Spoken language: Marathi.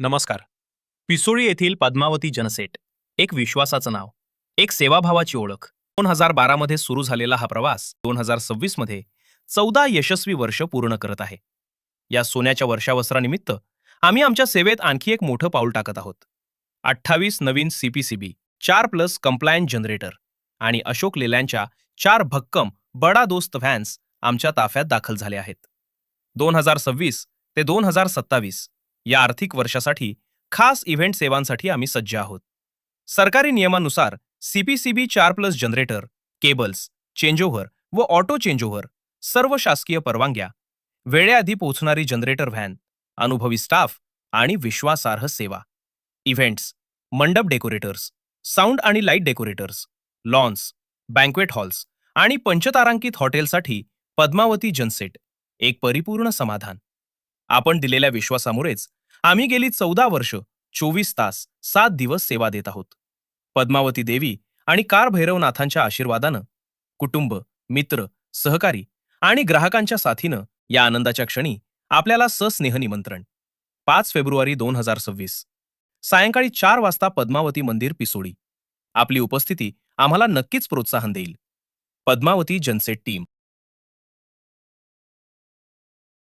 नमस्कार. पिसोळी येथील पद्मावती जनसेट एक विश्वासाचं नाव, एक सेवाभावाची ओळख. 2012 मध्ये सुरू झालेला हा प्रवास 2026 मध्ये 14 यशस्वी वर्ष पूर्ण करत आहे. या सोन्याच्या वर्षावसरानिमित्त आम्ही आमच्या सेवेत आणखी एक मोठं पाऊल टाकत आहोत. 28 नवीन CPCB 4+ कंप्लायंट जनरेटर आणि अशोक लेलँडच्या 4 भक्कम बडा दोस्त व्हॅन्स आमच्या ताफ्यात दाखल झाले आहेत. 2026 ते 2027 या आर्थिक वर्षासाठी खास इव्हेंट सेवांसाठी आम्ही सज्ज आहोत. सरकारी नियमानुसार CPCB 4+ जनरेटर, केबल्स, चेंजओव्हर व ऑटो चेंजओव्हर, सर्व शासकीय परवानग्या, वेळेआधी पोहोचणारी जनरेटर व्हॅन, अनुभवी स्टाफ आणि विश्वासार्ह सेवा. इव्हेंट्स, मंडप डेकोरेटर्स, साऊंड आणि light decorators, lawns, banquet halls आणि पंचतारांकित हॉटेलसाठी पद्मावती जनसेट एक परिपूर्ण समाधान. आपण दिलेल्या विश्वासामुळेच आम्ही गेली 14 वर्ष 24 तास 7 दिवस सेवा देत आहोत. पद्मावती देवी आणि कार भैरवनाथांच्या आशीर्वादानं, कुटुंब, मित्र, सहकारी आणि ग्राहकांच्या साथीनं या आनंदाच्या क्षणी आपल्याला सस्नेह निमंत्रण. 5 फेब्रुवारी 2026 सायंकाळी 4 वाजता पद्मावती मंदिर पिसोडी. आपली उपस्थिती आम्हाला नक्कीच प्रोत्साहन देईल. Padmavati genset team.